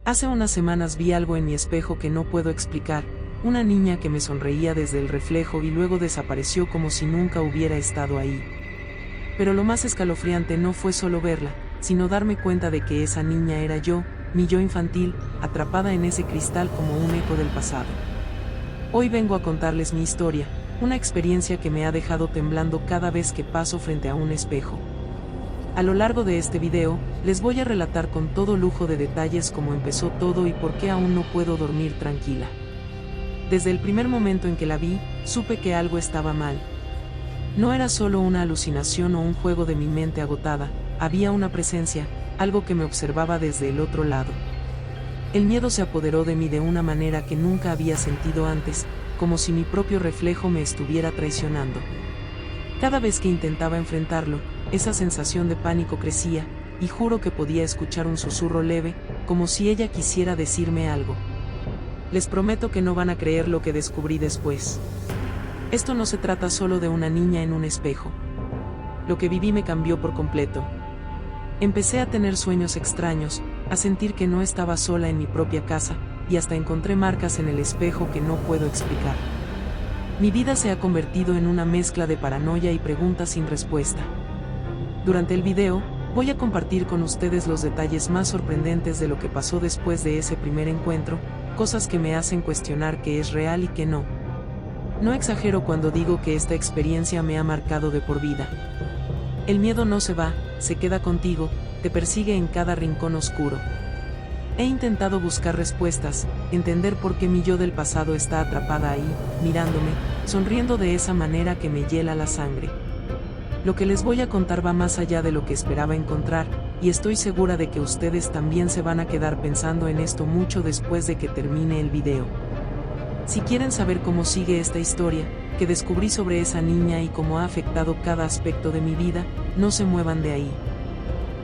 Hace unas semanas vi algo en mi espejo que no puedo explicar, una niña que me sonreía desde el reflejo y luego desapareció como si nunca hubiera estado ahí. Pero lo más escalofriante no fue solo verla, sino darme cuenta de que esa niña era yo, mi yo infantil, atrapada en ese cristal como un eco del pasado. Hoy vengo a contarles mi historia, una experiencia que me ha dejado temblando cada vez que paso frente a un espejo. A lo largo de este video, les voy a relatar con todo lujo de detalles cómo empezó todo y por qué aún no puedo dormir tranquila. Desde el primer momento en que la vi, supe que algo estaba mal. No era solo una alucinación o un juego de mi mente agotada, había una presencia, algo que me observaba desde el otro lado. El miedo se apoderó de mí de una manera que nunca había sentido antes, como si mi propio reflejo me estuviera traicionando. Cada vez que intentaba enfrentarlo, esa sensación de pánico crecía, y juro que podía escuchar un susurro leve, como si ella quisiera decirme algo. Les prometo que no van a creer lo que descubrí después. Esto no se trata solo de una niña en un espejo. Lo que viví me cambió por completo. Empecé a tener sueños extraños, a sentir que no estaba sola en mi propia casa, y hasta encontré marcas en el espejo que no puedo explicar. Mi vida se ha convertido en una mezcla de paranoia y preguntas sin respuesta. Durante el video, voy a compartir con ustedes los detalles más sorprendentes de lo que pasó después de ese primer encuentro, cosas que me hacen cuestionar qué es real y qué no. No exagero cuando digo que esta experiencia me ha marcado de por vida. El miedo no se va, se queda contigo, te persigue en cada rincón oscuro. He intentado buscar respuestas, entender por qué mi yo del pasado está atrapada ahí, mirándome, sonriendo de esa manera que me hiela la sangre. Lo que les voy a contar va más allá de lo que esperaba encontrar, y estoy segura de que ustedes también se van a quedar pensando en esto mucho después de que termine el video. Si quieren saber cómo sigue esta historia, que descubrí sobre esa niña y cómo ha afectado cada aspecto de mi vida, no se muevan de ahí.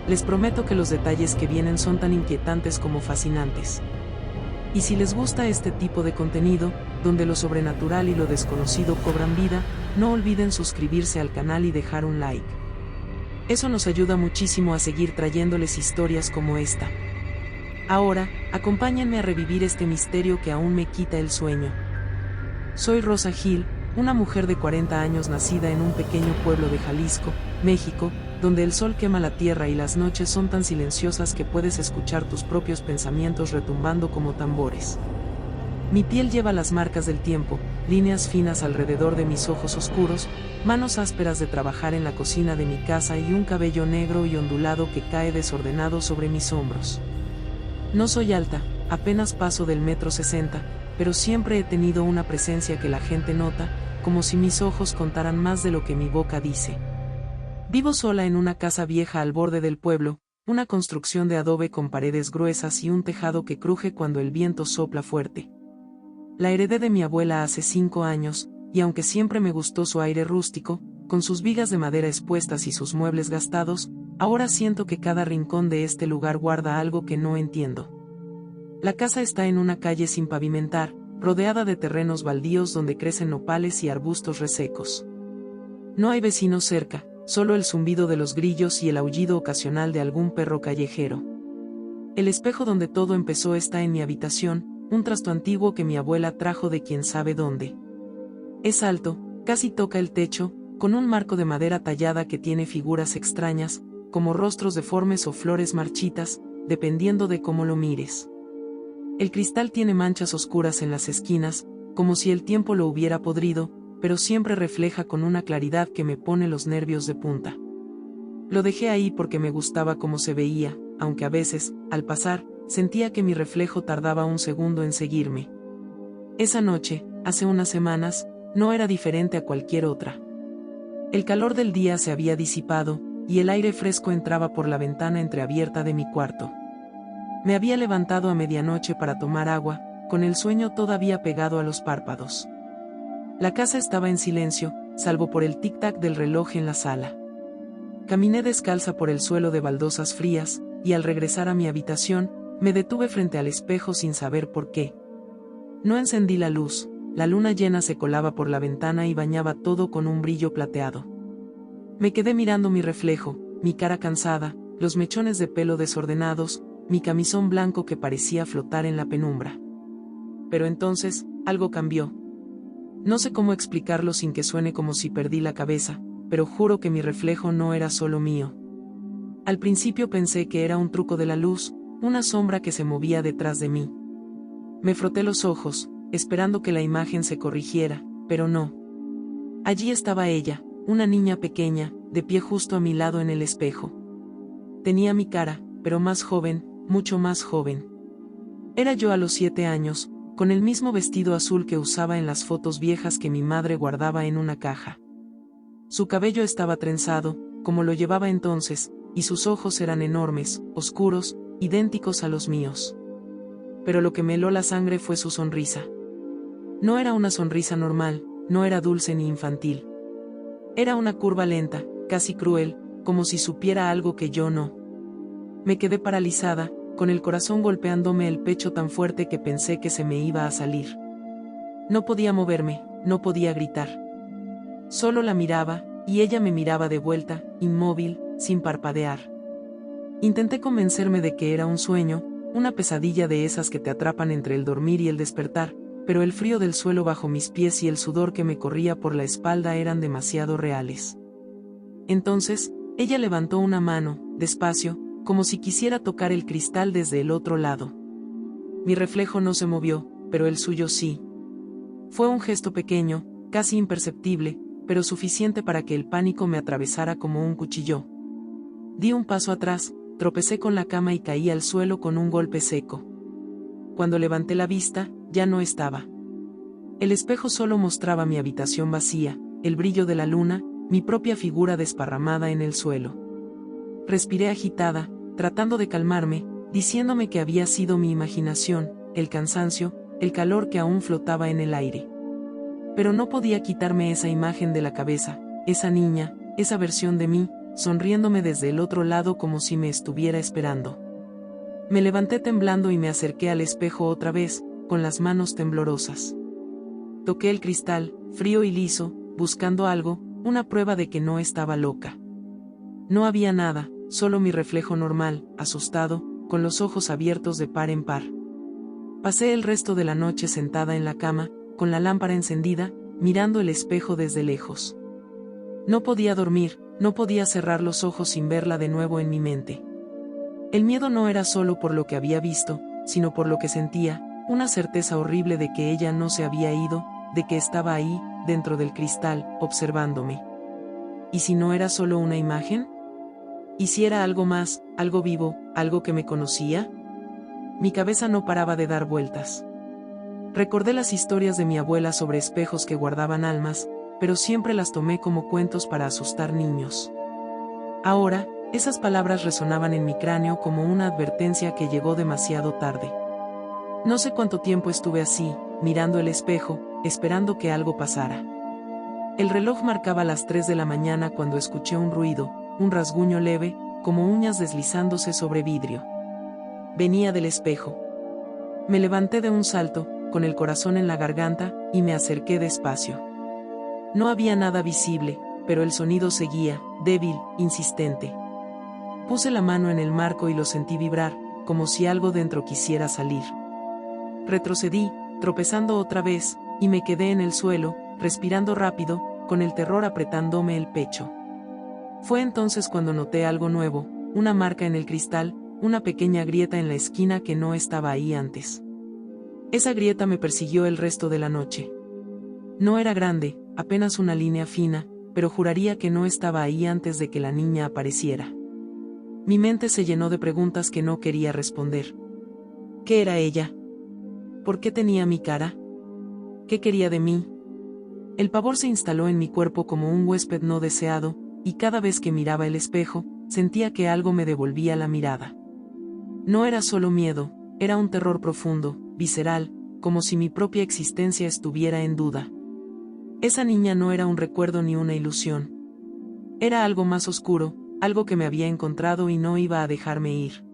Les prometo que los detalles que vienen son tan inquietantes como fascinantes. Y si les gusta este tipo de contenido, donde lo sobrenatural y lo desconocido cobran vida, no olviden suscribirse al canal y dejar un like. Eso nos ayuda muchísimo a seguir trayéndoles historias como esta. Ahora, acompáñenme a revivir este misterio que aún me quita el sueño. Soy Rosa Gil, una mujer de 40 años nacida en un pequeño pueblo de Jalisco, México, donde el sol quema la tierra y las noches son tan silenciosas que puedes escuchar tus propios pensamientos retumbando como tambores. Mi piel lleva las marcas del tiempo, líneas finas alrededor de mis ojos oscuros, manos ásperas de trabajar en la cocina de mi casa y un cabello negro y ondulado que cae desordenado sobre mis hombros. No soy alta, apenas paso del 1,60 m, pero siempre he tenido una presencia que la gente nota, como si mis ojos contaran más de lo que mi boca dice. Vivo sola en una casa vieja al borde del pueblo, una construcción de adobe con paredes gruesas y un tejado que cruje cuando el viento sopla fuerte. La heredé de mi abuela hace 5 años, y aunque siempre me gustó su aire rústico, con sus vigas de madera expuestas y sus muebles gastados, ahora siento que cada rincón de este lugar guarda algo que no entiendo. La casa está en una calle sin pavimentar, rodeada de terrenos baldíos donde crecen nopales y arbustos resecos. No hay vecinos cerca, solo el zumbido de los grillos y el aullido ocasional de algún perro callejero. El espejo donde todo empezó está en mi habitación, un trasto antiguo que mi abuela trajo de quién sabe dónde. Es alto, casi toca el techo, con un marco de madera tallada que tiene figuras extrañas, como rostros deformes o flores marchitas, dependiendo de cómo lo mires. El cristal tiene manchas oscuras en las esquinas, como si el tiempo lo hubiera podrido, pero siempre refleja con una claridad que me pone los nervios de punta. Lo dejé ahí porque me gustaba cómo se veía, aunque a veces, al pasar, sentía que mi reflejo tardaba un segundo en seguirme. Esa noche, hace unas semanas, no era diferente a cualquier otra. El calor del día se había disipado, y el aire fresco entraba por la ventana entreabierta de mi cuarto. Me había levantado a medianoche para tomar agua, con el sueño todavía pegado a los párpados. La casa estaba en silencio, salvo por el tic-tac del reloj en la sala. Caminé descalza por el suelo de baldosas frías, y al regresar a mi habitación, me detuve frente al espejo sin saber por qué. No encendí la luz, la luna llena se colaba por la ventana y bañaba todo con un brillo plateado. Me quedé mirando mi reflejo, mi cara cansada, los mechones de pelo desordenados, mi camisón blanco que parecía flotar en la penumbra. Pero entonces, algo cambió. No sé cómo explicarlo sin que suene como si perdí la cabeza, pero juro que mi reflejo no era solo mío. Al principio pensé que era un truco de la luz, una sombra que se movía detrás de mí. Me froté los ojos, esperando que la imagen se corrigiera, pero no. Allí estaba ella, una niña pequeña, de pie justo a mi lado en el espejo. Tenía mi cara, pero más joven, mucho más joven. Era yo a los 7 años, con el mismo vestido azul que usaba en las fotos viejas que mi madre guardaba en una caja. Su cabello estaba trenzado, como lo llevaba entonces, y sus ojos eran enormes, oscuros, idénticos a los míos. Pero lo que me heló la sangre fue su sonrisa. No era una sonrisa normal, no era dulce ni infantil. Era una curva lenta, casi cruel, como si supiera algo que yo no. Me quedé paralizada, con el corazón golpeándome el pecho tan fuerte que pensé que se me iba a salir. No podía moverme, no podía gritar. Solo la miraba, y ella me miraba de vuelta, inmóvil, sin parpadear. Intenté convencerme de que era un sueño, una pesadilla de esas que te atrapan entre el dormir y el despertar, pero el frío del suelo bajo mis pies y el sudor que me corría por la espalda eran demasiado reales. Entonces, ella levantó una mano, despacio, como si quisiera tocar el cristal desde el otro lado. Mi reflejo no se movió, pero el suyo sí. Fue un gesto pequeño, casi imperceptible, pero suficiente para que el pánico me atravesara como un cuchillo. Di un paso atrás, tropecé con la cama y caí al suelo con un golpe seco. Cuando levanté la vista, ya no estaba. El espejo solo mostraba mi habitación vacía, el brillo de la luna, mi propia figura desparramada en el suelo. Respiré agitada, tratando de calmarme, diciéndome que había sido mi imaginación, el cansancio, el calor que aún flotaba en el aire. Pero no podía quitarme esa imagen de la cabeza, esa niña, esa versión de mí, sonriéndome desde el otro lado como si me estuviera esperando. Me levanté temblando y me acerqué al espejo otra vez, con las manos temblorosas. Toqué el cristal, frío y liso, buscando algo, una prueba de que no estaba loca. No había nada, solo mi reflejo normal, asustado, con los ojos abiertos de par en par. Pasé el resto de la noche sentada en la cama, con la lámpara encendida, mirando el espejo desde lejos. No podía dormir, no podía cerrar los ojos sin verla de nuevo en mi mente. El miedo no era solo por lo que había visto, sino por lo que sentía, una certeza horrible de que ella no se había ido, de que estaba ahí, dentro del cristal, observándome. ¿Y si no era solo una imagen? ¿Y si era algo más, algo vivo, algo que me conocía? Mi cabeza no paraba de dar vueltas. Recordé las historias de mi abuela sobre espejos que guardaban almas, pero siempre las tomé como cuentos para asustar niños. Ahora, esas palabras resonaban en mi cráneo como una advertencia que llegó demasiado tarde. No sé cuánto tiempo estuve así, mirando el espejo, esperando que algo pasara. El reloj marcaba las 3 de la mañana cuando escuché un ruido, un rasguño leve, como uñas deslizándose sobre vidrio. Venía del espejo. Me levanté de un salto, con el corazón en la garganta, y me acerqué despacio. No había nada visible, pero el sonido seguía, débil, insistente. Puse la mano en el marco y lo sentí vibrar, como si algo dentro quisiera salir. Retrocedí, tropezando otra vez, y me quedé en el suelo, respirando rápido, con el terror apretándome el pecho. Fue entonces cuando noté algo nuevo, una marca en el cristal, una pequeña grieta en la esquina que no estaba ahí antes. Esa grieta me persiguió el resto de la noche. No era grande, apenas una línea fina, pero juraría que no estaba ahí antes de que la niña apareciera. Mi mente se llenó de preguntas que no quería responder. ¿Qué era ella? ¿Por qué tenía mi cara? ¿Qué quería de mí? El pavor se instaló en mi cuerpo como un huésped no deseado, y cada vez que miraba el espejo, sentía que algo me devolvía la mirada. No era solo miedo, era un terror profundo, visceral, como si mi propia existencia estuviera en duda. Esa niña no era un recuerdo ni una ilusión. Era algo más oscuro, algo que me había encontrado y no iba a dejarme ir.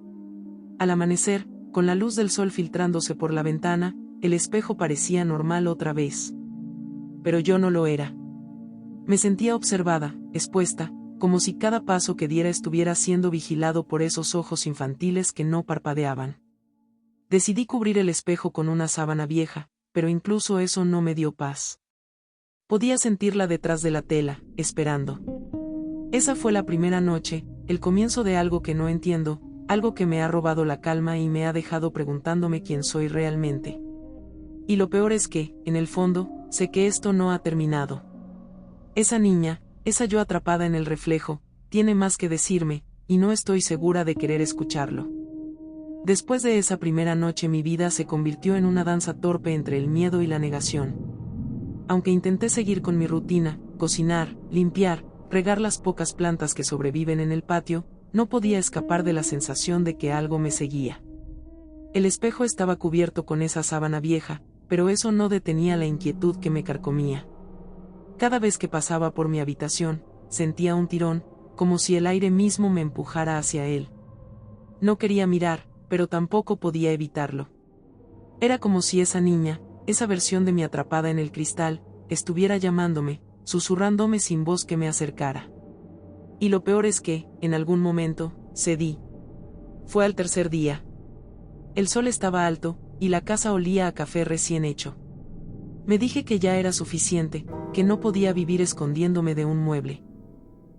Al amanecer, con la luz del sol filtrándose por la ventana, el espejo parecía normal otra vez. Pero yo no lo era. Me sentía observada, expuesta, como si cada paso que diera estuviera siendo vigilado por esos ojos infantiles que no parpadeaban. Decidí cubrir el espejo con una sábana vieja, pero incluso eso no me dio paz. Podía sentirla detrás de la tela, esperando. Esa fue la primera noche, el comienzo de algo que no entiendo, algo que me ha robado la calma y me ha dejado preguntándome quién soy realmente. Y lo peor es que, en el fondo, sé que esto no ha terminado. Esa niña, esa yo atrapada en el reflejo, tiene más que decirme, y no estoy segura de querer escucharlo. Después de esa primera noche mi vida se convirtió en una danza torpe entre el miedo y la negación. Aunque intenté seguir con mi rutina, cocinar, limpiar, regar las pocas plantas que sobreviven en el patio, no podía escapar de la sensación de que algo me seguía. El espejo estaba cubierto con esa sábana vieja, pero eso no detenía la inquietud que me carcomía. Cada vez que pasaba por mi habitación, sentía un tirón, como si el aire mismo me empujara hacia él. No quería mirar, pero tampoco podía evitarlo. Era como si esa niña, esa versión de mí atrapada en el cristal, estuviera llamándome, susurrándome sin voz que me acercara. Y lo peor es que, en algún momento, cedí. Fue al tercer día. El sol estaba alto, y la casa olía a café recién hecho. Me dije que ya era suficiente, que no podía vivir escondiéndome de un mueble.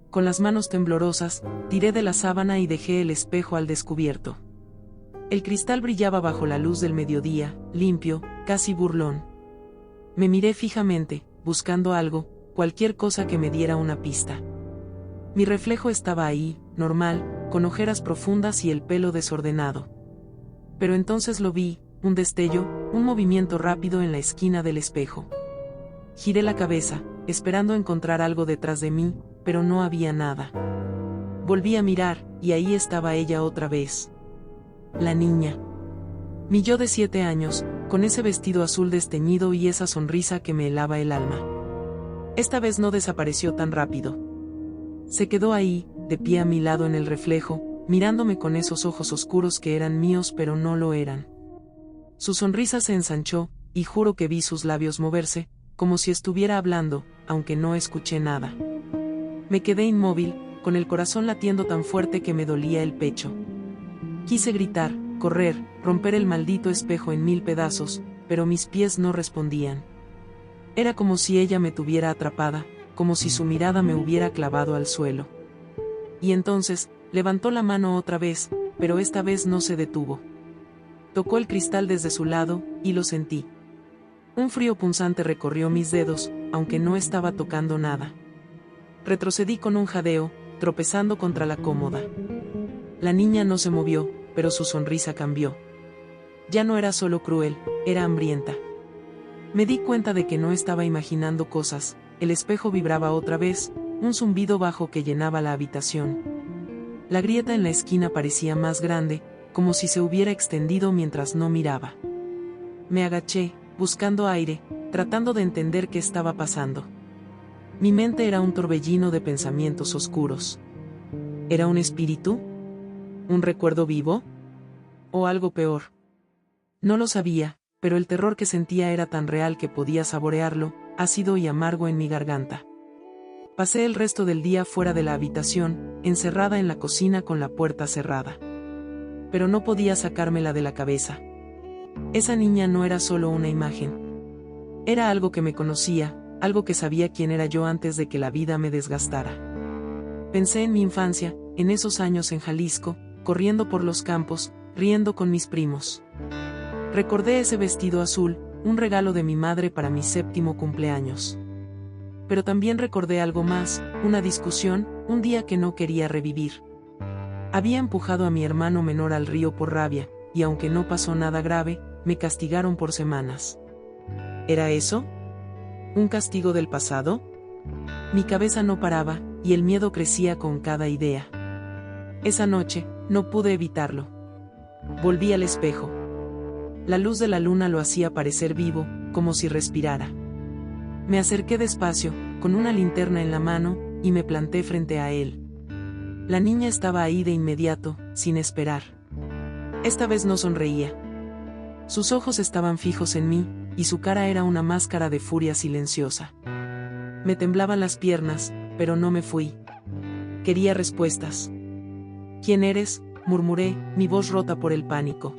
Con las manos temblorosas, tiré de la sábana y dejé el espejo al descubierto. El cristal brillaba bajo la luz del mediodía, limpio, casi burlón. Me miré fijamente, buscando algo, cualquier cosa que me diera una pista. Mi reflejo estaba ahí, normal, con ojeras profundas y el pelo desordenado. Pero entonces lo vi, un destello, un movimiento rápido en la esquina del espejo. Giré la cabeza, esperando encontrar algo detrás de mí, pero no había nada. Volví a mirar, y ahí estaba ella otra vez. La niña. Mi yo de 7 años, con ese vestido azul desteñido y esa sonrisa que me helaba el alma. Esta vez no desapareció tan rápido. Se quedó ahí, de pie a mi lado en el reflejo, mirándome con esos ojos oscuros que eran míos pero no lo eran. Su sonrisa se ensanchó, y juro que vi sus labios moverse, como si estuviera hablando, aunque no escuché nada. Me quedé inmóvil, con el corazón latiendo tan fuerte que me dolía el pecho. Quise gritar, correr, romper el maldito espejo en 1000 pedazos, pero mis pies no respondían. Era como si ella me tuviera atrapada, como si su mirada me hubiera clavado al suelo. Y entonces, levantó la mano otra vez, pero esta vez no se detuvo. Tocó el cristal desde su lado, y lo sentí. Un frío punzante recorrió mis dedos, aunque no estaba tocando nada. Retrocedí con un jadeo, tropezando contra la cómoda. La niña no se movió, pero su sonrisa cambió. Ya no era solo cruel, era hambrienta. Me di cuenta de que no estaba imaginando cosas, el espejo vibraba otra vez, un zumbido bajo que llenaba la habitación. La grieta en la esquina parecía más grande, como si se hubiera extendido mientras no miraba. Me agaché, buscando aire, tratando de entender qué estaba pasando. Mi mente era un torbellino de pensamientos oscuros. ¿Era un espíritu? ¿Un recuerdo vivo? ¿O algo peor? No lo sabía, pero el terror que sentía era tan real que podía saborearlo, ácido y amargo en mi garganta. Pasé el resto del día fuera de la habitación, encerrada en la cocina con la puerta cerrada. Pero no podía sacármela de la cabeza. Esa niña no era solo una imagen. Era algo que me conocía, algo que sabía quién era yo antes de que la vida me desgastara. Pensé en mi infancia, en esos años en Jalisco, corriendo por los campos, riendo con mis primos. Recordé ese vestido azul, un regalo de mi madre para mi 7º cumpleaños. Pero también recordé algo más, una discusión, un día que no quería revivir. Había empujado a mi hermano menor al río por rabia, y aunque no pasó nada grave, me castigaron por semanas. ¿Era eso? ¿Un castigo del pasado? Mi cabeza no paraba, y el miedo crecía con cada idea. Esa noche, no pude evitarlo. Volví al espejo. La luz de la luna lo hacía parecer vivo, como si respirara. Me acerqué despacio, con una linterna en la mano, y me planté frente a él. La niña estaba ahí de inmediato, sin esperar. Esta vez no sonreía. Sus ojos estaban fijos en mí, y su cara era una máscara de furia silenciosa. Me temblaban las piernas, pero no me fui. Quería respuestas. ¿Quién eres?, murmuré, mi voz rota por el pánico.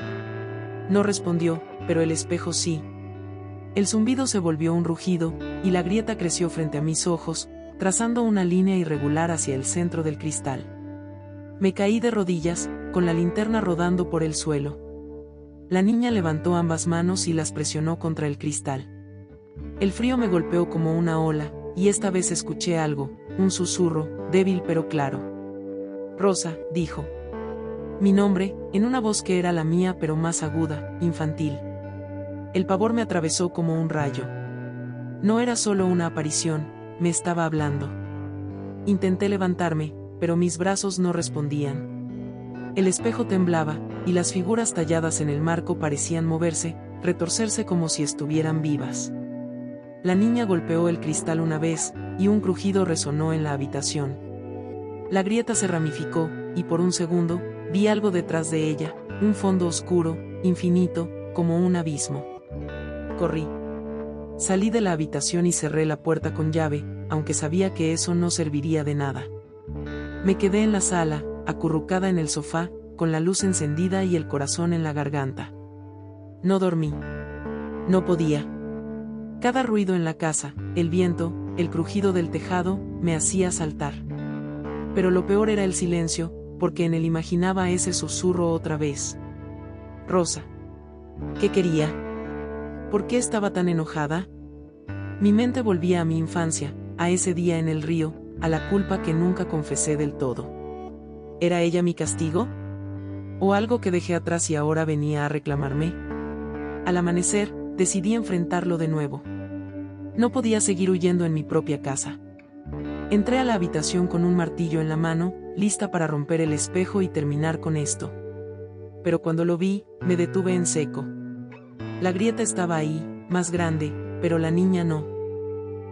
No respondió, pero el espejo sí. El zumbido se volvió un rugido, y la grieta creció frente a mis ojos, trazando una línea irregular hacia el centro del cristal. Me caí de rodillas, con la linterna rodando por el suelo. La niña levantó ambas manos y las presionó contra el cristal. El frío me golpeó como una ola, y esta vez escuché algo, un susurro, débil pero claro. Rosa, dijo. Mi nombre, en una voz que era la mía pero más aguda, infantil. El pavor me atravesó como un rayo. No era solo una aparición, me estaba hablando. Intenté levantarme, pero mis brazos no respondían. El espejo temblaba, y las figuras talladas en el marco parecían moverse, retorcerse como si estuvieran vivas. La niña golpeó el cristal una vez, y un crujido resonó en la habitación. La grieta se ramificó, y por un segundo, vi algo detrás de ella, un fondo oscuro, infinito, como un abismo. Corrí. Salí de la habitación y cerré la puerta con llave, aunque sabía que eso no serviría de nada. Me quedé en la sala, acurrucada en el sofá, con la luz encendida y el corazón en la garganta. No dormí. No podía. Cada ruido en la casa, el viento, el crujido del tejado, me hacía saltar. Pero lo peor era el silencio, porque en él imaginaba ese susurro otra vez. Rosa. ¿Qué quería? ¿Por qué estaba tan enojada? Mi mente volvía a mi infancia, a ese día en el río, a la culpa que nunca confesé del todo. ¿Era ella mi castigo? ¿O algo que dejé atrás y ahora venía a reclamarme? Al amanecer, decidí enfrentarlo de nuevo. No podía seguir huyendo en mi propia casa. Entré a la habitación con un martillo en la mano, lista para romper el espejo y terminar con esto. Pero cuando lo vi, me detuve en seco. La grieta estaba ahí, más grande, pero la niña no.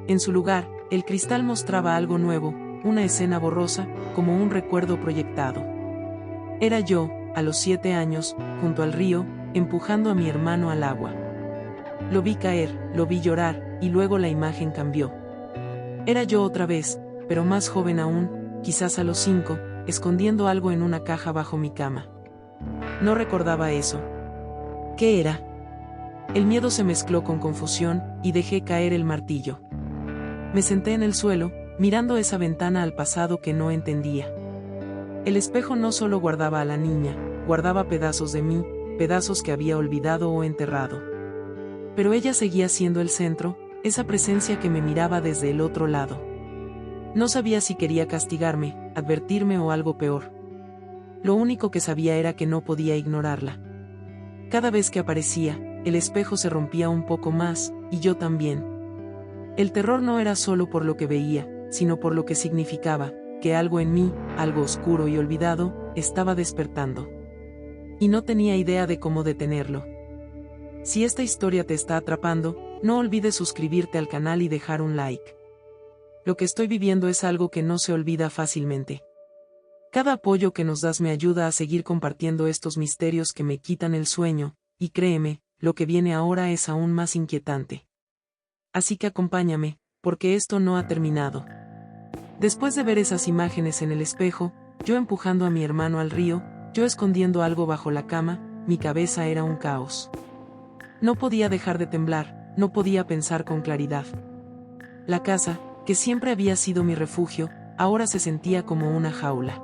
En su lugar, el cristal mostraba algo nuevo, una escena borrosa, como un recuerdo proyectado. Era yo, a los 7 años, junto al río, empujando a mi hermano al agua. Lo vi caer, lo vi llorar, y luego la imagen cambió. Era yo otra vez, pero más joven aún, quizás a los 5, escondiendo algo en una caja bajo mi cama. No recordaba eso. ¿Qué era? El miedo se mezcló con confusión, y dejé caer el martillo. Me senté en el suelo, mirando esa ventana al pasado que no entendía. El espejo no solo guardaba a la niña, guardaba pedazos de mí, pedazos que había olvidado o enterrado. Pero ella seguía siendo el centro, esa presencia que me miraba desde el otro lado. No sabía si quería castigarme, advertirme o algo peor. Lo único que sabía era que no podía ignorarla. Cada vez que aparecía, el espejo se rompía un poco más, y yo también. El terror no era solo por lo que veía, sino por lo que significaba, que algo en mí, algo oscuro y olvidado, estaba despertando. Y no tenía idea de cómo detenerlo. Si esta historia te está atrapando, no olvides suscribirte al canal y dejar un like. Lo que estoy viviendo es algo que no se olvida fácilmente. Cada apoyo que nos das me ayuda a seguir compartiendo estos misterios que me quitan el sueño, y créeme, lo que viene ahora es aún más inquietante. Así que acompáñame, porque esto no ha terminado. Después de ver esas imágenes en el espejo, yo empujando a mi hermano al río, yo escondiendo algo bajo la cama, mi cabeza era un caos. No podía dejar de temblar, no podía pensar con claridad. La casa, que siempre había sido mi refugio, ahora se sentía como una jaula.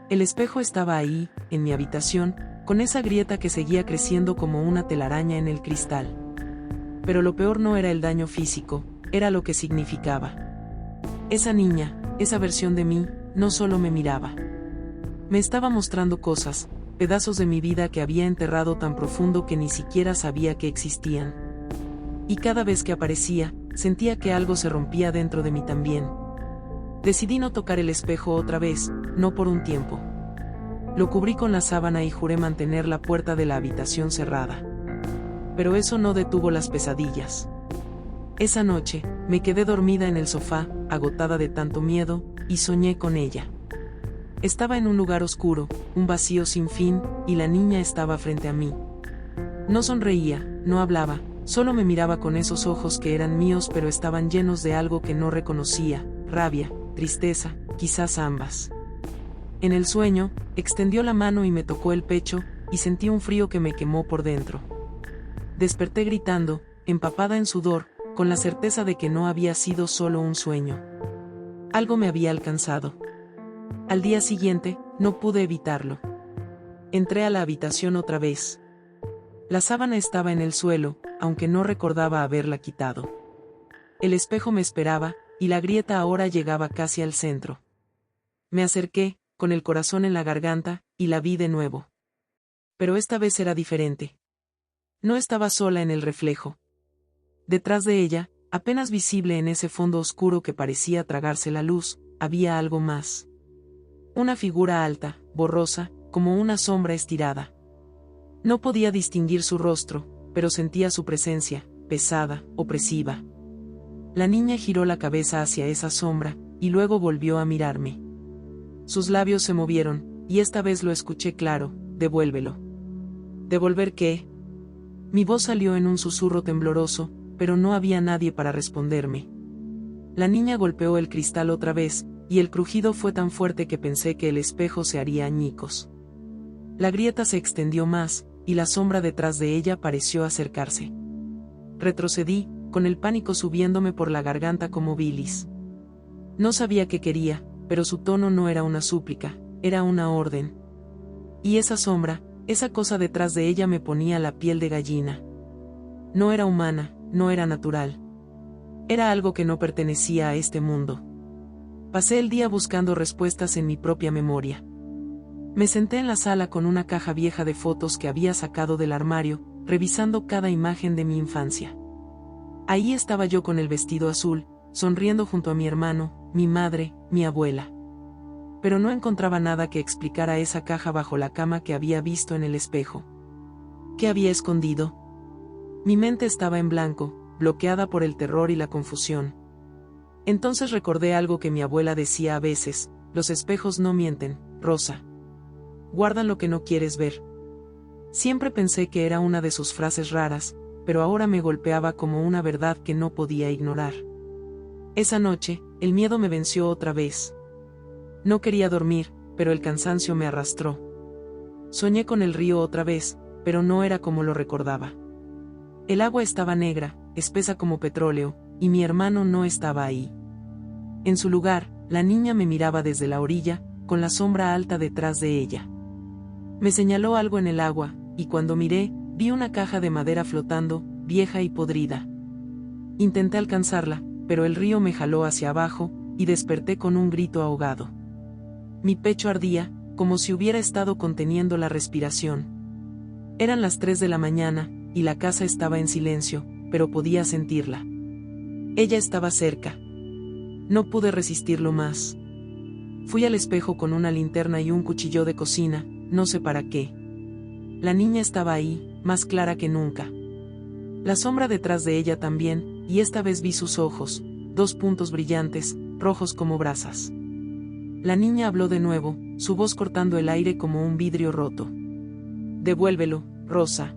El espejo estaba ahí, en mi habitación, con esa grieta que seguía creciendo como una telaraña en el cristal. Pero lo peor no era el daño físico, era lo que significaba. Esa niña, esa versión de mí, no solo me miraba. Me estaba mostrando cosas, pedazos de mi vida que había enterrado tan profundo que ni siquiera sabía que existían. Y cada vez que aparecía, sentía que algo se rompía dentro de mí también. Decidí no tocar el espejo otra vez, no por un tiempo. Lo cubrí con la sábana y juré mantener la puerta de la habitación cerrada. Pero eso no detuvo las pesadillas. Esa noche, me quedé dormida en el sofá, agotada de tanto miedo, y soñé con ella. Estaba en un lugar oscuro, un vacío sin fin, y la niña estaba frente a mí. No sonreía, no hablaba, solo me miraba con esos ojos que eran míos pero estaban llenos de algo que no reconocía, rabia, tristeza, quizás ambas. En el sueño, extendió la mano y me tocó el pecho, y sentí un frío que me quemó por dentro. Desperté gritando, empapada en sudor, con la certeza de que no había sido solo un sueño. Algo me había alcanzado. Al día siguiente, no pude evitarlo. Entré a la habitación otra vez. La sábana estaba en el suelo, aunque no recordaba haberla quitado. El espejo me esperaba, y la grieta ahora llegaba casi al centro. Me acerqué, con el corazón en la garganta, y la vi de nuevo. Pero esta vez era diferente. No estaba sola en el reflejo. Detrás de ella, apenas visible en ese fondo oscuro que parecía tragarse la luz, había algo más. Una figura alta, borrosa, como una sombra estirada. No podía distinguir su rostro, pero sentía su presencia, pesada, opresiva. La niña giró la cabeza hacia esa sombra, y luego volvió a mirarme. Sus labios se movieron, y esta vez lo escuché claro: devuélvelo. ¿Devolver qué? Mi voz salió en un susurro tembloroso, pero no había nadie para responderme. La niña golpeó el cristal otra vez, y el crujido fue tan fuerte que pensé que el espejo se haría añicos. La grieta se extendió más, y la sombra detrás de ella pareció acercarse. Retrocedí, con el pánico subiéndome por la garganta como bilis. No sabía qué quería, pero su tono no era una súplica, era una orden. Y esa sombra, esa cosa detrás de ella me ponía la piel de gallina. No era humana, no era natural. Era algo que no pertenecía a este mundo. Pasé el día buscando respuestas en mi propia memoria. Me senté en la sala con una caja vieja de fotos que había sacado del armario, revisando cada imagen de mi infancia. Ahí estaba yo con el vestido azul, sonriendo junto a mi hermano, mi madre, mi abuela. Pero no encontraba nada que explicara esa caja bajo la cama que había visto en el espejo. ¿Qué había escondido? Mi mente estaba en blanco, bloqueada por el terror y la confusión. Entonces recordé algo que mi abuela decía a veces: los espejos no mienten, Rosa. Guardan lo que no quieres ver. Siempre pensé que era una de sus frases raras, pero ahora me golpeaba como una verdad que no podía ignorar. Esa noche, el miedo me venció otra vez. No quería dormir, pero el cansancio me arrastró. Soñé con el río otra vez, pero no era como lo recordaba. El agua estaba negra, espesa como petróleo, y mi hermano no estaba ahí. En su lugar, la niña me miraba desde la orilla, con la sombra alta detrás de ella. Me señaló algo en el agua, y cuando miré, vi una caja de madera flotando, vieja y podrida. Intenté alcanzarla, pero el río me jaló hacia abajo, y desperté con un grito ahogado. Mi pecho ardía, como si hubiera estado conteniendo la respiración. Eran las 3 de la mañana, y la casa estaba en silencio, pero podía sentirla. Ella estaba cerca. No pude resistirlo más. Fui al espejo con una linterna y un cuchillo de cocina, no sé para qué. La niña estaba ahí, más clara que nunca. La sombra detrás de ella también, y esta vez vi sus ojos, 2 puntos brillantes, rojos como brasas. La niña habló de nuevo, su voz cortando el aire como un vidrio roto. Devuélvelo, Rosa.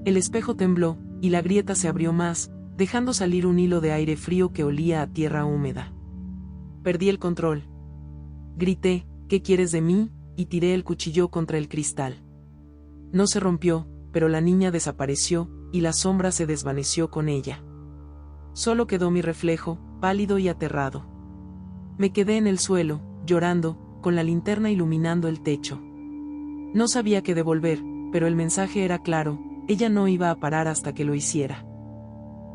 El espejo tembló, y la grieta se abrió más, dejando salir un hilo de aire frío que olía a tierra húmeda. Perdí el control. Grité: ¿qué quieres de mí?, y tiré el cuchillo contra el cristal. No se rompió, pero la niña desapareció, y la sombra se desvaneció con ella. Solo quedó mi reflejo, pálido y aterrado. Me quedé en el suelo, llorando, con la linterna iluminando el techo. No sabía qué devolver, pero el mensaje era claro: ella no iba a parar hasta que lo hiciera.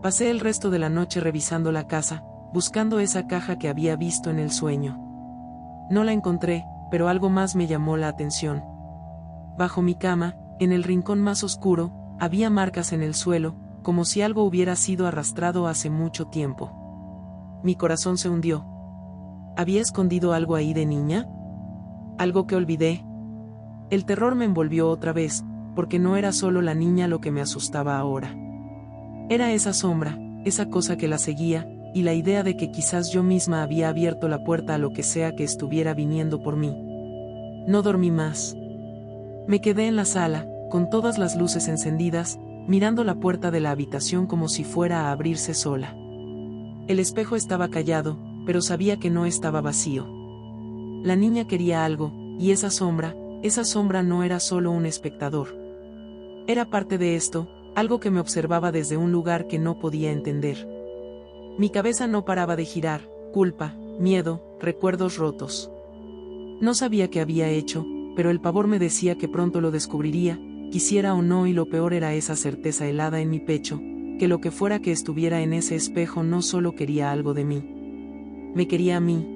Pasé el resto de la noche revisando la casa, buscando esa caja que había visto en el sueño. No la encontré, pero algo más me llamó la atención. Bajo mi cama, en el rincón más oscuro, había marcas en el suelo, como si algo hubiera sido arrastrado hace mucho tiempo. Mi corazón se hundió. ¿Había escondido algo ahí de niña? ¿Algo que olvidé? El terror me envolvió otra vez, porque no era solo la niña lo que me asustaba ahora. Era esa sombra, esa cosa que la seguía, y la idea de que quizás yo misma había abierto la puerta a lo que sea que estuviera viniendo por mí. No dormí más. Me quedé en la sala, con todas las luces encendidas, mirando la puerta de la habitación como si fuera a abrirse sola. El espejo estaba callado, pero sabía que no estaba vacío. La niña quería algo, y esa sombra no era solo un espectador. Era parte de esto, algo que me observaba desde un lugar que no podía entender. Mi cabeza no paraba de girar, culpa, miedo, recuerdos rotos. No sabía qué había hecho, pero el pavor me decía que pronto lo descubriría, quisiera o no, y lo peor era esa certeza helada en mi pecho, que lo que fuera que estuviera en ese espejo no solo quería algo de mí. Me quería a mí.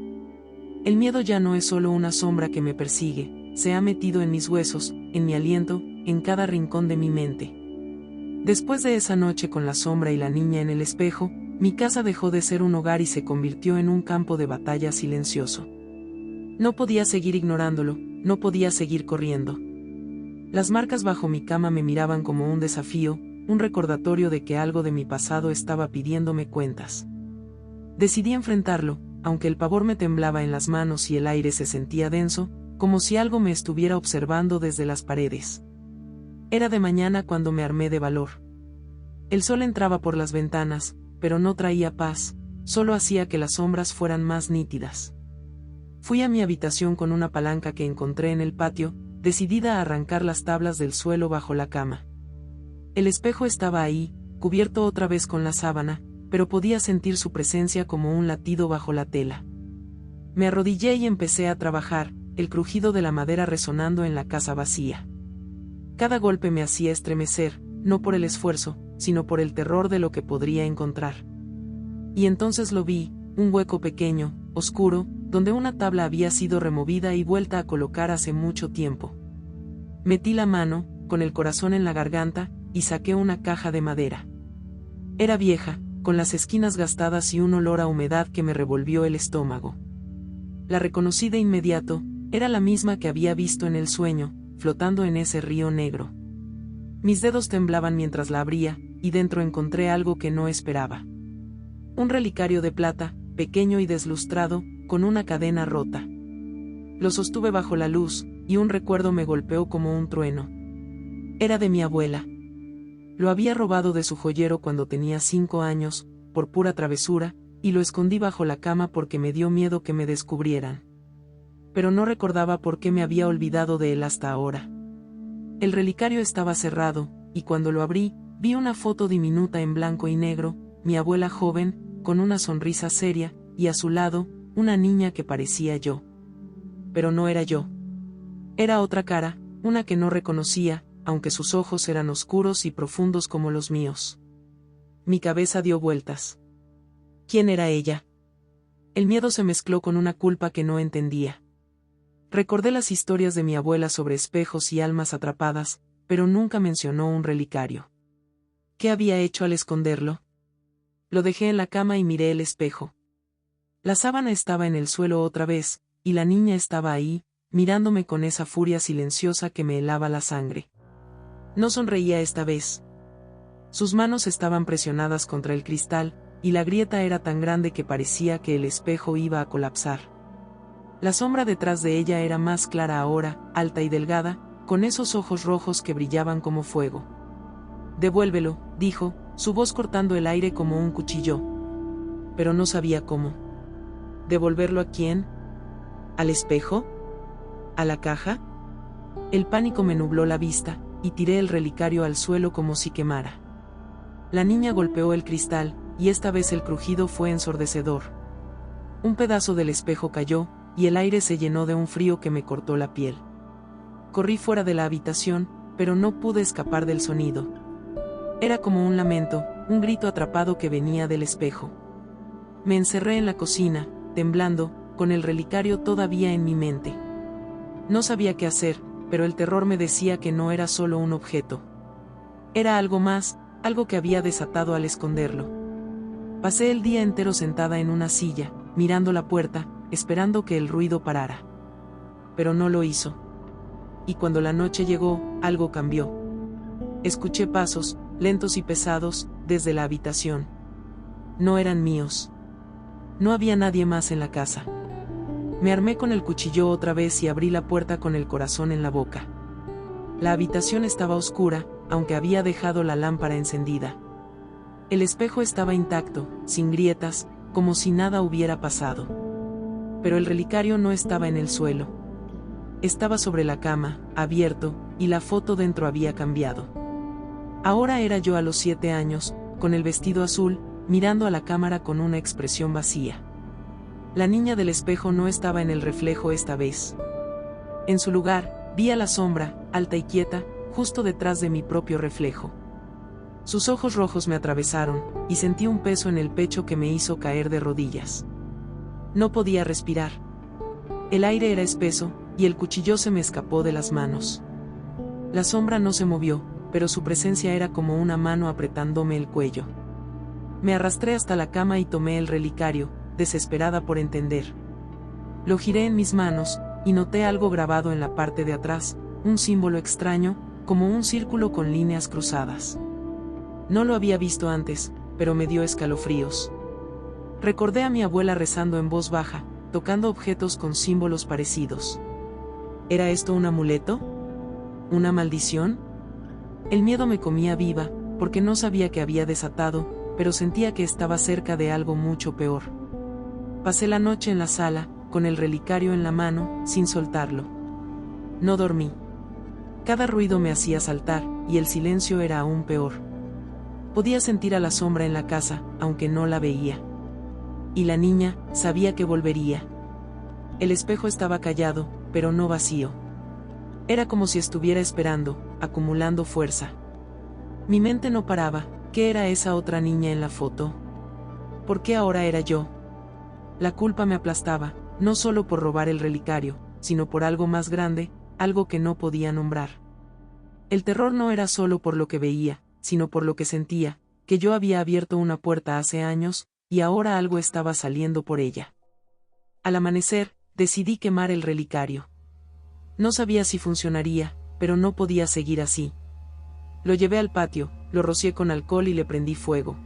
El miedo ya no es solo una sombra que me persigue, se ha metido en mis huesos, en mi aliento, en cada rincón de mi mente. Después de esa noche con la sombra y la niña en el espejo, mi casa dejó de ser un hogar y se convirtió en un campo de batalla silencioso. No podía seguir ignorándolo, no podía seguir corriendo. Las marcas bajo mi cama me miraban como un desafío, un recordatorio de que algo de mi pasado estaba pidiéndome cuentas. Decidí enfrentarlo, aunque el pavor me temblaba en las manos y el aire se sentía denso, como si algo me estuviera observando desde las paredes. Era de mañana cuando me armé de valor. El sol entraba por las ventanas, pero no traía paz, solo hacía que las sombras fueran más nítidas. Fui a mi habitación con una palanca que encontré en el patio, decidida a arrancar las tablas del suelo bajo la cama. El espejo estaba ahí, cubierto otra vez con la sábana, pero podía sentir su presencia como un latido bajo la tela. Me arrodillé y empecé a trabajar, el crujido de la madera resonando en la casa vacía. Cada golpe me hacía estremecer, no por el esfuerzo, sino por el terror de lo que podría encontrar. Y entonces lo vi, un hueco pequeño, oscuro, donde una tabla había sido removida y vuelta a colocar hace mucho tiempo. Metí la mano, con el corazón en la garganta, y saqué una caja de madera. Era vieja, con las esquinas gastadas y un olor a humedad que me revolvió el estómago. La reconocí de inmediato, era la misma que había visto en el sueño, flotando en ese río negro. Mis dedos temblaban mientras la abría, y dentro encontré algo que no esperaba. Un relicario de plata, pequeño y deslustrado, con una cadena rota. Lo sostuve bajo la luz, y un recuerdo me golpeó como un trueno. Era de mi abuela. Lo había robado de su joyero cuando tenía 5 años, por pura travesura, y lo escondí bajo la cama porque me dio miedo que me descubrieran. Pero no recordaba por qué me había olvidado de él hasta ahora. El relicario estaba cerrado, y cuando lo abrí, vi una foto diminuta en blanco y negro, mi abuela joven, con una sonrisa seria, y a su lado, una niña que parecía yo. Pero no era yo. Era otra cara, una que no reconocía, aunque sus ojos eran oscuros y profundos como los míos. Mi cabeza dio vueltas. ¿Quién era ella? El miedo se mezcló con una culpa que no entendía. Recordé las historias de mi abuela sobre espejos y almas atrapadas, pero nunca mencionó un relicario. ¿Qué había hecho al esconderlo? Lo dejé en la cama y miré el espejo. La sábana estaba en el suelo otra vez, y la niña estaba ahí, mirándome con esa furia silenciosa que me helaba la sangre. No sonreía esta vez. Sus manos estaban presionadas contra el cristal, y la grieta era tan grande que parecía que el espejo iba a colapsar. La sombra detrás de ella era más clara ahora, alta y delgada, con esos ojos rojos que brillaban como fuego. «Devuélvelo», dijo, su voz cortando el aire como un cuchillo. Pero no sabía cómo. ¿Devolverlo a quién? ¿Al espejo? ¿A la caja? El pánico me nubló la vista, y tiré el relicario al suelo como si quemara. La niña golpeó el cristal, y esta vez el crujido fue ensordecedor. Un pedazo del espejo cayó, y el aire se llenó de un frío que me cortó la piel. Corrí fuera de la habitación, pero no pude escapar del sonido. Era como un lamento, un grito atrapado que venía del espejo. Me encerré en la cocina, temblando, con el relicario todavía en mi mente. No sabía qué hacer, pero el terror me decía que no era solo un objeto. Era algo más, algo que había desatado al esconderlo. Pasé el día entero sentada en una silla, mirando la puerta, esperando que el ruido parara. Pero no lo hizo. Y cuando la noche llegó, algo cambió. Escuché pasos, lentos y pesados, desde la habitación. No eran míos. No había nadie más en la casa. Me armé con el cuchillo otra vez y abrí la puerta con el corazón en la boca. La habitación estaba oscura, aunque había dejado la lámpara encendida. El espejo estaba intacto, sin grietas, como si nada hubiera pasado. Pero el relicario no estaba en el suelo. Estaba sobre la cama, abierto, y la foto dentro había cambiado. Ahora era yo a los 7 años, con el vestido azul, mirando a la cámara con una expresión vacía. La niña del espejo no estaba en el reflejo esta vez. En su lugar, vi a la sombra, alta y quieta, justo detrás de mi propio reflejo. Sus ojos rojos me atravesaron, y sentí un peso en el pecho que me hizo caer de rodillas. No podía respirar. El aire era espeso, y el cuchillo se me escapó de las manos. La sombra no se movió, pero su presencia era como una mano apretándome el cuello. Me arrastré hasta la cama y tomé el relicario, desesperada por entender. Lo giré en mis manos, y noté algo grabado en la parte de atrás, un símbolo extraño, como un círculo con líneas cruzadas. No lo había visto antes, pero me dio escalofríos. Recordé a mi abuela rezando en voz baja, tocando objetos con símbolos parecidos. ¿Era esto un amuleto? ¿Una maldición? El miedo me comía viva, porque no sabía qué había desatado, pero sentía que estaba cerca de algo mucho peor. Pasé la noche en la sala, con el relicario en la mano, sin soltarlo. No dormí. Cada ruido me hacía saltar, y el silencio era aún peor. Podía sentir a la sombra en la casa, aunque no la veía. Y la niña, sabía que volvería. El espejo estaba callado, pero no vacío. Era como si estuviera esperando, acumulando fuerza. Mi mente no paraba. ¿Qué era esa otra niña en la foto? ¿Por qué ahora era yo? La culpa me aplastaba, no solo por robar el relicario, sino por algo más grande, algo que no podía nombrar. El terror no era solo por lo que veía, sino por lo que sentía, que yo había abierto una puerta hace años, y ahora algo estaba saliendo por ella. Al amanecer, decidí quemar el relicario. No sabía si funcionaría, pero no podía seguir así. Lo llevé al patio, lo rocié con alcohol y le prendí fuego.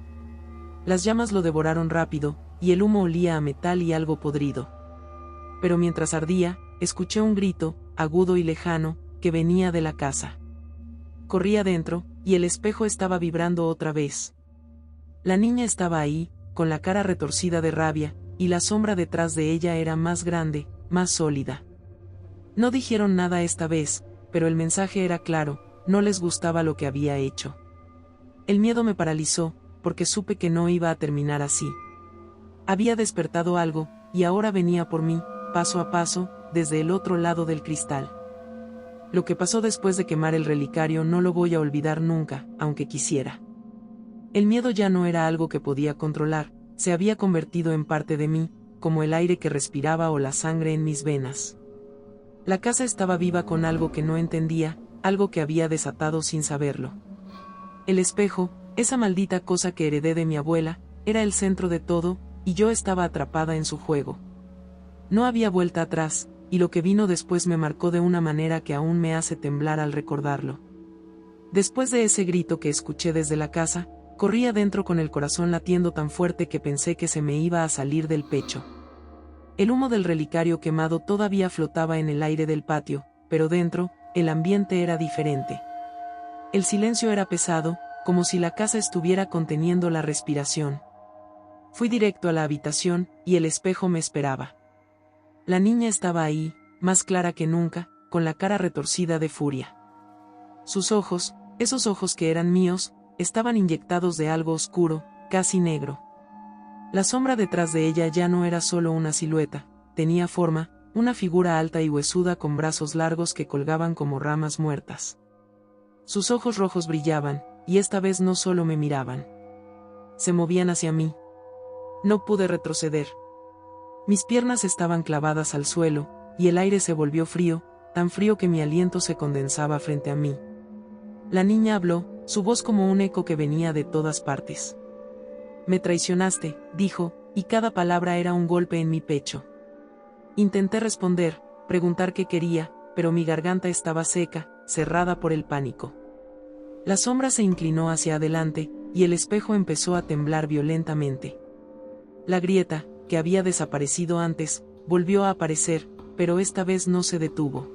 Las llamas lo devoraron rápido, y el humo olía a metal y algo podrido. Pero mientras ardía, escuché un grito, agudo y lejano, que venía de la casa. Corrí adentro, y el espejo estaba vibrando otra vez. La niña estaba ahí, con la cara retorcida de rabia, y la sombra detrás de ella era más grande, más sólida. No dijeron nada esta vez, pero el mensaje era claro, no les gustaba lo que había hecho. El miedo me paralizó, porque supe que no iba a terminar así. Había despertado algo, y ahora venía por mí, paso a paso, desde el otro lado del cristal. Lo que pasó después de quemar el relicario no lo voy a olvidar nunca, aunque quisiera. El miedo ya no era algo que podía controlar, se había convertido en parte de mí, como el aire que respiraba o la sangre en mis venas. La casa estaba viva con algo que no entendía, algo que había desatado sin saberlo. El espejo, esa maldita cosa que heredé de mi abuela, era el centro de todo, y yo estaba atrapada en su juego. No había vuelta atrás, y lo que vino después me marcó de una manera que aún me hace temblar al recordarlo. Después de ese grito que escuché desde la casa, corrí adentro con el corazón latiendo tan fuerte que pensé que se me iba a salir del pecho. El humo del relicario quemado todavía flotaba en el aire del patio, pero dentro, el ambiente era diferente. El silencio era pesado, como si la casa estuviera conteniendo la respiración. Fui directo a la habitación, y el espejo me esperaba. La niña estaba ahí, más clara que nunca, con la cara retorcida de furia. Sus ojos, esos ojos que eran míos, estaban inyectados de algo oscuro, casi negro. La sombra detrás de ella ya no era solo una silueta, tenía forma, una figura alta y huesuda con brazos largos que colgaban como ramas muertas. Sus ojos rojos brillaban, y esta vez no solo me miraban. Se movían hacia mí. No pude retroceder. Mis piernas estaban clavadas al suelo, y el aire se volvió frío, tan frío que mi aliento se condensaba frente a mí. La niña habló, su voz como un eco que venía de todas partes. Me traicionaste, dijo, y cada palabra era un golpe en mi pecho. Intenté responder, preguntar qué quería, pero mi garganta estaba seca, cerrada por el pánico. La sombra se inclinó hacia adelante, y el espejo empezó a temblar violentamente. La grieta, que había desaparecido antes, volvió a aparecer, pero esta vez no se detuvo.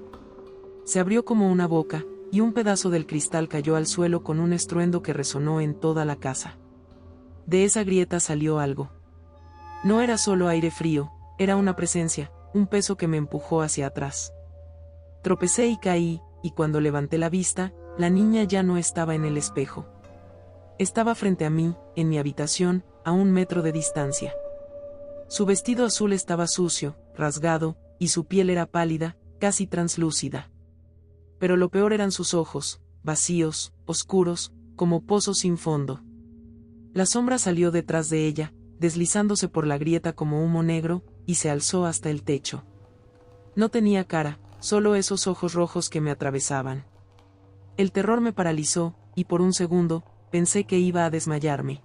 Se abrió como una boca, y un pedazo del cristal cayó al suelo con un estruendo que resonó en toda la casa. De esa grieta salió algo. No era solo aire frío, era una presencia, un peso que me empujó hacia atrás. Tropecé y caí, y cuando levanté la vista, la niña ya no estaba en el espejo. Estaba frente a mí, en mi habitación, a 1 metro de distancia. Su vestido azul estaba sucio, rasgado, y su piel era pálida, casi translúcida. Pero lo peor eran sus ojos, vacíos, oscuros, como pozos sin fondo. La sombra salió detrás de ella, deslizándose por la grieta como humo negro, y se alzó hasta el techo. No tenía cara, solo esos ojos rojos que me atravesaban. El terror me paralizó, y por un segundo, pensé que iba a desmayarme.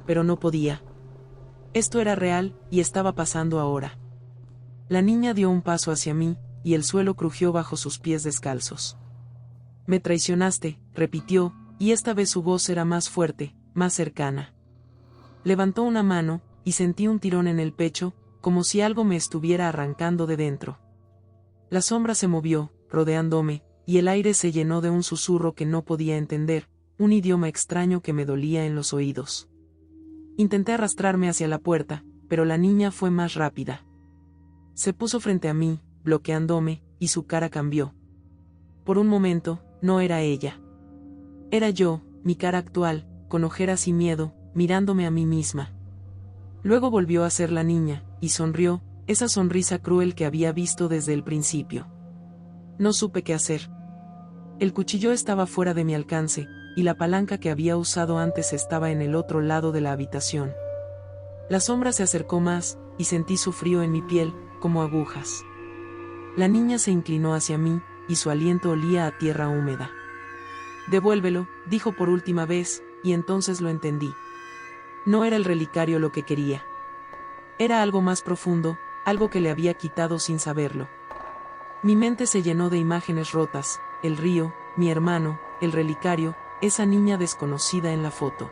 Pero no podía. Esto era real, y estaba pasando ahora. La niña dio un paso hacia mí, y el suelo crujió bajo sus pies descalzos. Me traicionaste, repitió, y esta vez su voz era más fuerte, más cercana. Levantó una mano, y sentí un tirón en el pecho, como si algo me estuviera arrancando de dentro. La sombra se movió, rodeándome, y el aire se llenó de un susurro que no podía entender, un idioma extraño que me dolía en los oídos. Intenté arrastrarme hacia la puerta, pero la niña fue más rápida. Se puso frente a mí, bloqueándome, y su cara cambió. Por un momento, no era ella. Era yo, mi cara actual, con ojeras y miedo, mirándome a mí misma. Luego volvió a ser la niña, y sonrió, esa sonrisa cruel que había visto desde el principio. No supe qué hacer. El cuchillo estaba fuera de mi alcance, y la palanca que había usado antes estaba en el otro lado de la habitación. La sombra se acercó más, y sentí su frío en mi piel, como agujas. La niña se inclinó hacia mí, y su aliento olía a tierra húmeda. «Devuélvelo», dijo por última vez, y entonces lo entendí. No era el relicario lo que quería. Era algo más profundo, algo que le había quitado sin saberlo. Mi mente se llenó de imágenes rotas, el río, mi hermano, el relicario, esa niña desconocida en la foto.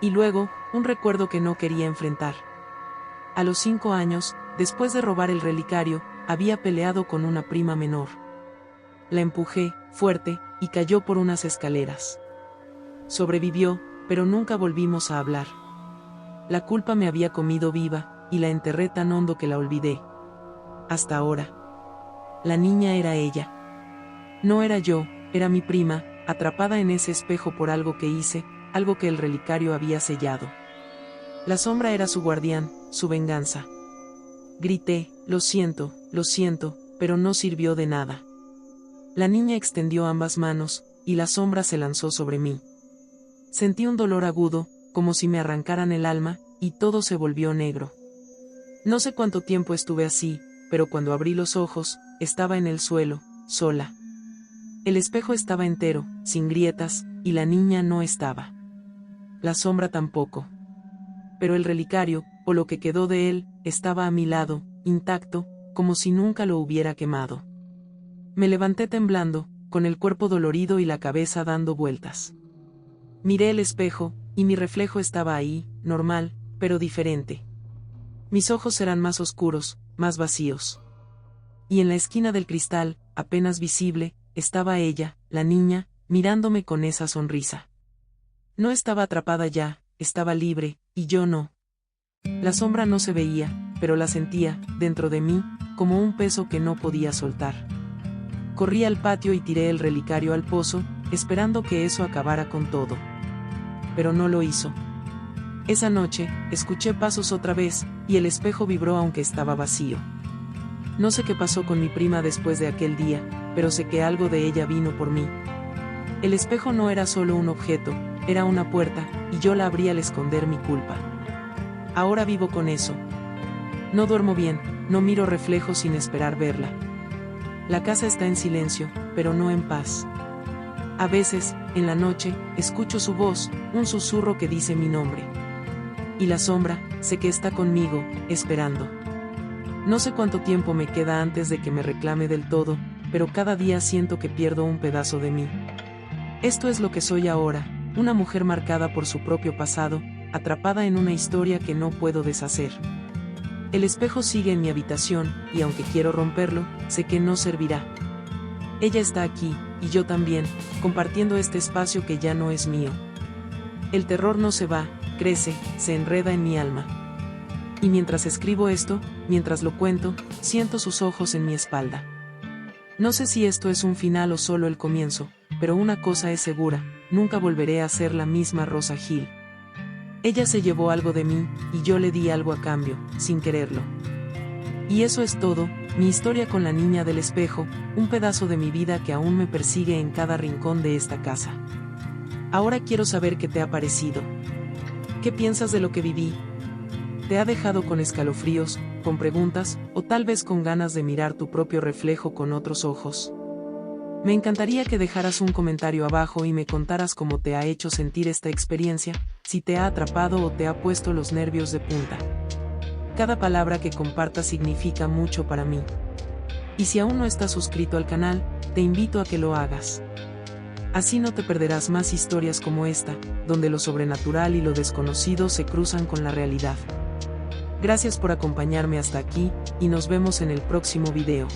Y luego, un recuerdo que no quería enfrentar. A los 5 años, después de robar el relicario, había peleado con una prima menor. La empujé, fuerte, y cayó por unas escaleras. Sobrevivió, pero nunca volvimos a hablar. La culpa me había comido viva, y la enterré tan hondo que la olvidé. Hasta ahora. La niña era ella. No era yo, era mi prima, atrapada en ese espejo por algo que hice, algo que el relicario había sellado. La sombra era su guardián, su venganza. Grité, lo siento, pero no sirvió de nada. La niña extendió ambas manos, y la sombra se lanzó sobre mí. Sentí un dolor agudo, como si me arrancaran el alma, y todo se volvió negro. No sé cuánto tiempo estuve así, pero cuando abrí los ojos, estaba en el suelo, sola. El espejo estaba entero, sin grietas, y la niña no estaba. La sombra tampoco. Pero el relicario, o lo que quedó de él, estaba a mi lado, intacto, como si nunca lo hubiera quemado. Me levanté temblando, con el cuerpo dolorido y la cabeza dando vueltas. Miré el espejo, y mi reflejo estaba ahí, normal, pero diferente. Mis ojos eran más oscuros, más vacíos. Y en la esquina del cristal, apenas visible, estaba ella, la niña, mirándome con esa sonrisa. No estaba atrapada ya, estaba libre, y yo no. La sombra no se veía, pero la sentía, dentro de mí, como un peso que no podía soltar. Corrí al patio y tiré el relicario al pozo, esperando que eso acabara con todo. Pero no lo hizo. Esa noche, escuché pasos otra vez, y el espejo vibró aunque estaba vacío. No sé qué pasó con mi prima después de aquel día, pero sé que algo de ella vino por mí. El espejo no era solo un objeto, era una puerta, y yo la abrí al esconder mi culpa. Ahora vivo con eso. No duermo bien, no miro reflejos sin esperar verla. La casa está en silencio, pero no en paz. A veces, en la noche, escucho su voz, un susurro que dice mi nombre. Y la sombra, sé que está conmigo, esperando. No sé cuánto tiempo me queda antes de que me reclame del todo, pero cada día siento que pierdo un pedazo de mí. Esto es lo que soy ahora, una mujer marcada por su propio pasado, atrapada en una historia que no puedo deshacer. El espejo sigue en mi habitación, y aunque quiero romperlo, sé que no servirá. Ella está aquí, y yo también, compartiendo este espacio que ya no es mío. El terror no se va, crece, se enreda en mi alma. Y mientras escribo esto, mientras lo cuento, siento sus ojos en mi espalda. No sé si esto es un final o solo el comienzo, pero una cosa es segura, nunca volveré a ser la misma Rosa Hill. Ella se llevó algo de mí, y yo le di algo a cambio, sin quererlo. Y eso es todo, mi historia con la niña del espejo, un pedazo de mi vida que aún me persigue en cada rincón de esta casa. Ahora quiero saber qué te ha parecido. ¿Qué piensas de lo que viví? ¿Te ha dejado con escalofríos, con preguntas, o tal vez con ganas de mirar tu propio reflejo con otros ojos? Me encantaría que dejaras un comentario abajo y me contaras cómo te ha hecho sentir esta experiencia, si te ha atrapado o te ha puesto los nervios de punta. Cada palabra que compartas significa mucho para mí. Y si aún no estás suscrito al canal, te invito a que lo hagas. Así no te perderás más historias como esta, donde lo sobrenatural y lo desconocido se cruzan con la realidad. Gracias por acompañarme hasta aquí, y nos vemos en el próximo video.